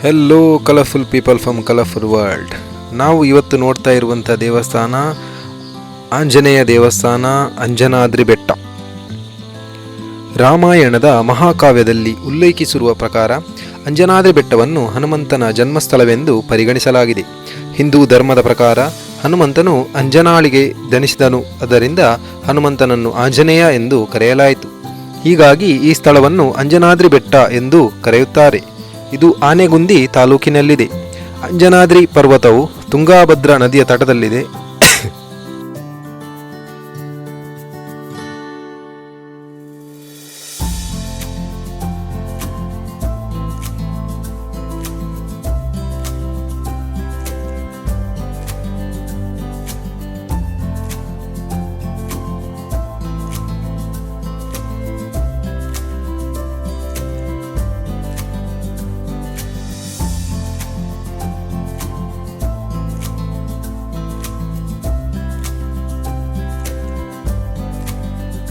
Hello colourful people from colourful world. ನಾವು ಇವತ್ತು ನೋಡ್ತಾ ಇರುವಂಥ ದೇವಸ್ಥಾನ ಆಂಜನೇಯ ದೇವಸ್ಥಾನ, ಅಂಜನಾದ್ರಿ ಬೆಟ್ಟ. ರಾಮಾಯಣದ ಮಹಾಕಾವ್ಯದಲ್ಲಿ ಉಲ್ಲೇಖಿಸಿರುವ ಪ್ರಕಾರ ಅಂಜನಾದ್ರಿ ಬೆಟ್ಟವನ್ನು ಹನುಮಂತನ ಜನ್ಮಸ್ಥಳವೆಂದು ಪರಿಗಣಿಸಲಾಗಿದೆ. ಹಿಂದೂ ಧರ್ಮದ ಪ್ರಕಾರ ಹನುಮಂತನು ಅಂಜನಾಳಿಗೆ ದಣಿಸಿದನು, ಅದರಿಂದ ಹನುಮಂತನನ್ನು ಆಂಜನೇಯ ಎಂದು ಕರೆಯಲಾಯಿತು. ಹೀಗಾಗಿ ಈ ಸ್ಥಳವನ್ನು ಅಂಜನಾದ್ರಿ ಬೆಟ್ಟ ಎಂದು ಕರೆಯುತ್ತಾರೆ. ಇದು ಆನೆಗುಂದಿ ತಾಲೂಕಿನಲ್ಲಿದೆ. ಅಂಜನಾದ್ರಿ ಪರ್ವತವು ತುಂಗಾಭದ್ರಾ ನದಿಯ ತಟದಲ್ಲಿದೆ.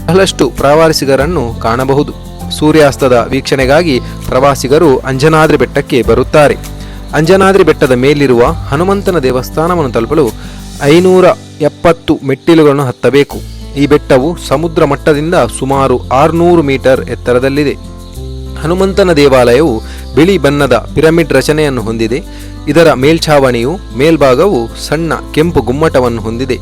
ಬಹಳಷ್ಟು ಪ್ರವಾಸಿಗರನ್ನು ಕಾಣಬಹುದು. ಸೂರ್ಯಾಸ್ತದ ವೀಕ್ಷಣೆಗಾಗಿ ಪ್ರವಾಸಿಗರು ಅಂಜನಾದ್ರಿ ಬೆಟ್ಟಕ್ಕೆ ಬರುತ್ತಾರೆ. ಅಂಜನಾದ್ರಿ ಬೆಟ್ಟದ ಮೇಲಿರುವ ಹನುಮಂತನ ದೇವಸ್ಥಾನವನ್ನು ತಲುಪಲು 570 ಮೆಟ್ಟಿಲುಗಳನ್ನು ಹತ್ತಬೇಕು. ಈ ಬೆಟ್ಟವು ಸಮುದ್ರ ಮಟ್ಟದಿಂದ ಸುಮಾರು 600 ಮೀಟರ್ ಎತ್ತರದಲ್ಲಿದೆ. ಹನುಮಂತನ ದೇವಾಲಯವು ಬಿಳಿ ಬಣ್ಣದ ಪಿರಮಿಡ್ ರಚನೆಯನ್ನು ಹೊಂದಿದೆ. ಇದರ ಮೇಲ್ಛಾವಣಿಯು ಮೇಲ್ಭಾಗವು ಸಣ್ಣ ಕೆಂಪು ಗುಮ್ಮಟವನ್ನು ಹೊಂದಿದೆ.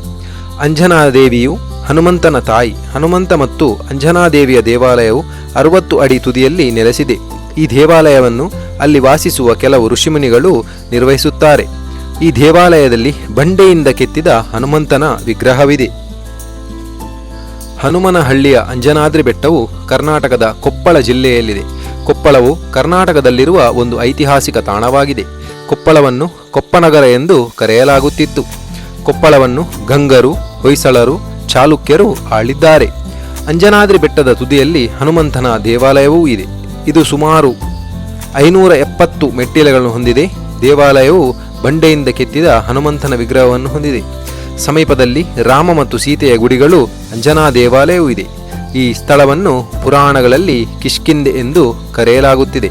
ಅಂಜನಾದೇವಿಯು ಹನುಮಂತನ ತಾಯಿ. ಹನುಮಂತ ಮತ್ತು ಅಂಜನಾದೇವಿಯ ದೇವಾಲಯವು 60 ಅಡಿ ತುದಿಯಲ್ಲಿ ನೆಲೆಸಿದೆ. ಈ ದೇವಾಲಯವನ್ನು ಅಲ್ಲಿ ವಾಸಿಸುವ ಕೆಲವು ಋಷಿಮುನಿಗಳು ನಿರ್ವಹಿಸುತ್ತಾರೆ. ಈ ದೇವಾಲಯದಲ್ಲಿ ಬಂಡೆಯಿಂದ ಕೆತ್ತಿದ ಹನುಮಂತನ ವಿಗ್ರಹವಿದೆ. ಹನುಮನಹಳ್ಳಿಯ ಅಂಜನಾದ್ರಿ ಬೆಟ್ಟವು ಕರ್ನಾಟಕದ ಕೊಪ್ಪಳ ಜಿಲ್ಲೆಯಲ್ಲಿದೆ. ಕೊಪ್ಪಳವು ಕರ್ನಾಟಕದಲ್ಲಿರುವ ಒಂದು ಐತಿಹಾಸಿಕ ತಾಣವಾಗಿದೆ. ಕೊಪ್ಪಳವನ್ನು ಕೊಪ್ಪನಗರ ಎಂದು ಕರೆಯಲಾಗುತ್ತಿತ್ತು. ಕೊಪ್ಪಳವನ್ನು ಗಂಗರು, ಹೊಯ್ಸಳರು, ಚಾಲುಕ್ಯರು ಆಳಿದ್ದಾರೆ. ಅಂಜನಾದ್ರಿ ಬೆಟ್ಟದ ತುದಿಯಲ್ಲಿ ಹನುಮಂತನ ದೇವಾಲಯವೂ ಇದೆ. ಇದು ಸುಮಾರು 570 ಮೆಟ್ಟಿಲುಗಳನ್ನು ಹೊಂದಿದೆ. ದೇವಾಲಯವು ಬಂಡೆಯಿಂದ ಕೆತ್ತಿದ ಹನುಮಂತನ ವಿಗ್ರಹವನ್ನು ಹೊಂದಿದೆ. ಸಮೀಪದಲ್ಲಿ ರಾಮ ಮತ್ತು ಸೀತೆಯ ಗುಡಿಗಳು, ಅಂಜನಾ ದೇವಾಲಯವೂ ಇದೆ. ಈ ಸ್ಥಳವನ್ನು ಪುರಾಣಗಳಲ್ಲಿ ಕಿಷ್ಕಿಂಧೆ ಎಂದು ಕರೆಯಲಾಗುತ್ತಿದೆ.